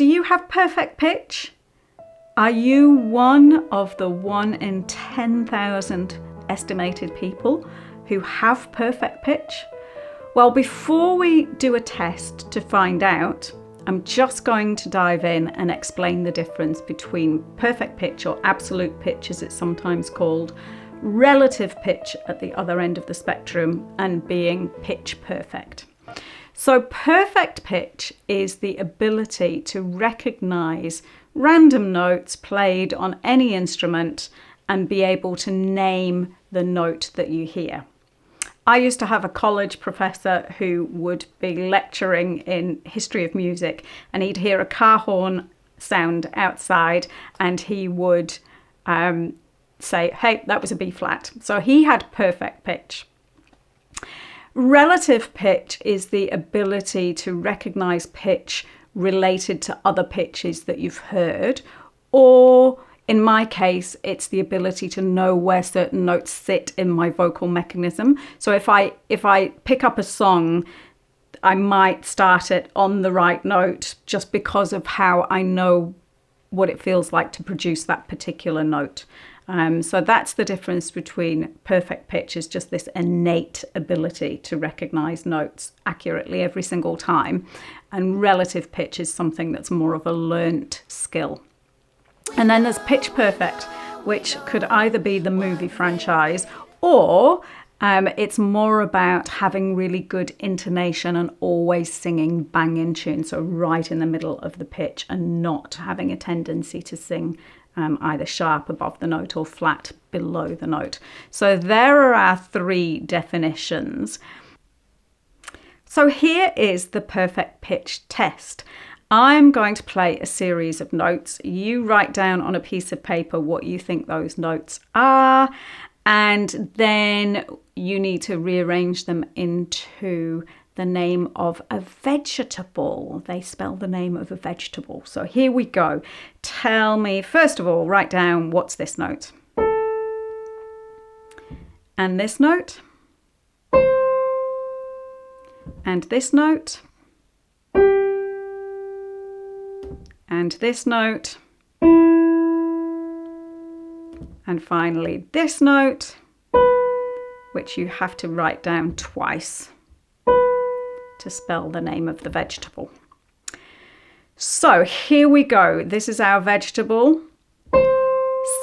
Do you have perfect pitch? Are you one of the 1 in 10,000 estimated people who have perfect pitch? Well, before we do a test to find out, I'm just going to dive in and explain the difference between perfect pitch, or absolute pitch as it's sometimes called, relative pitch at the other end of the spectrum, and being pitch perfect. So perfect pitch is the ability to recognize random notes played on any instrument and be able to name the note that you hear. I used to have a college professor who would be lecturing in history of music, and he'd hear a car horn sound outside and he would say, hey, that was a B flat. So he had perfect pitch. Relative pitch is the ability to recognize pitch related to other pitches that you've heard, or in my case, it's the ability to know where certain notes sit in my vocal mechanism. So if I pick up a song, I might start it on the right note just because of how I know what it feels like to produce that particular note. So that's the difference between perfect pitch, is just this innate ability to recognize notes accurately every single time, and relative pitch is something that's more of a learnt skill. And then there's pitch perfect, which could either be the movie franchise, or it's more about having really good intonation and always singing bang in tune, so right in the middle of the pitch, and not having a tendency to sing either sharp above the note or flat below the note. So there are our three definitions. So here is the perfect pitch test. I'm going to play a series of notes. You write down on a piece of paper what you think those notes are, and then you need to rearrange them into the name of a vegetable. They spell the name of a vegetable. So here we go. Tell me, first of all, write down, what's this note? And this note? And this note? And this note? And finally this note, which you have to write down twice to spell the name of the vegetable. So here we go. This is our vegetable. C-A-B-B-A-G.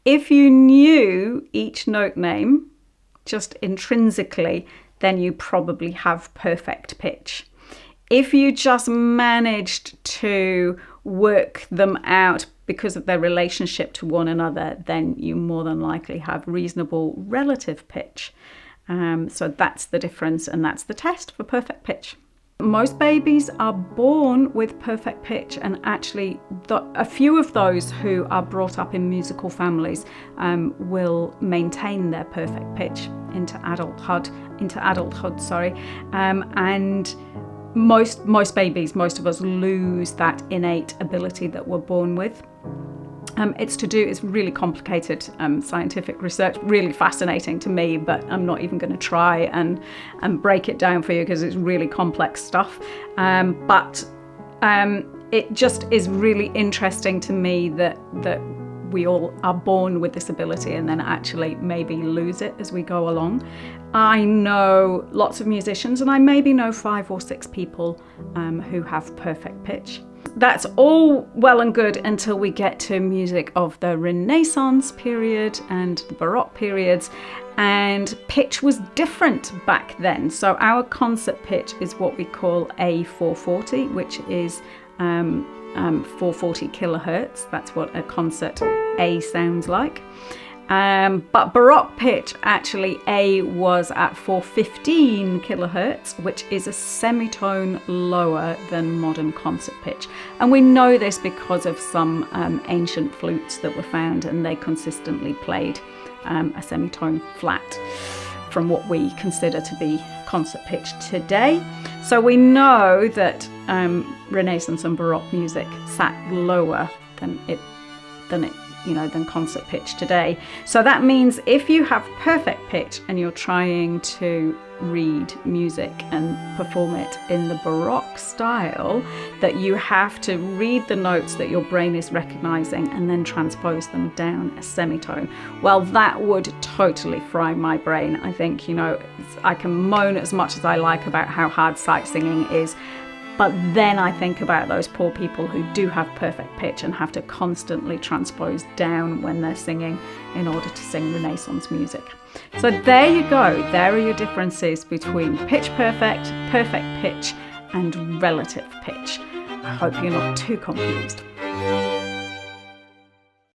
If you knew each note name just intrinsically, then you probably have perfect pitch. If you just managed to work them out because of their relationship to one another, then you more than likely have reasonable relative pitch. So that's the difference, and that's the test for perfect pitch. Most babies are born with perfect pitch, and actually a few of those who are brought up in musical families will maintain their perfect pitch into adulthood. And most babies, most of us, lose that innate ability that we're born with. It's really complicated scientific research, really fascinating to me, but I'm not even going to try and break it down for you because it's really complex stuff. But it just is really interesting to me that we all are born with this ability and then actually maybe lose it as we go along. I know lots of musicians, and I maybe know 5 or 6 people who have perfect pitch. That's all well and good until we get to music of the Renaissance period and the Baroque periods, and pitch was different back then. So our concert pitch is what we call A440, which is 440 kilohertz. That's what a concert A sounds like. But Baroque pitch, actually A was at 415 kilohertz, which is a semitone lower than modern concert pitch. And we know this because of some ancient flutes that were found, and they consistently played a semitone flat from what we consider to be concert pitch today. So we know that Renaissance and Baroque music sat lower than it than concert pitch today. So that means if you have perfect pitch and you're trying to read music and perform it in the Baroque style, that you have to read the notes that your brain is recognizing and then transpose them down a semitone. Well, that would totally fry my brain. I think, I can moan as much as I like about how hard sight singing is, but then I think about those poor people who do have perfect pitch and have to constantly transpose down when they're singing in order to sing Renaissance music. So there you go. There are your differences between pitch perfect, perfect pitch, and relative pitch. I hope you're not too confused.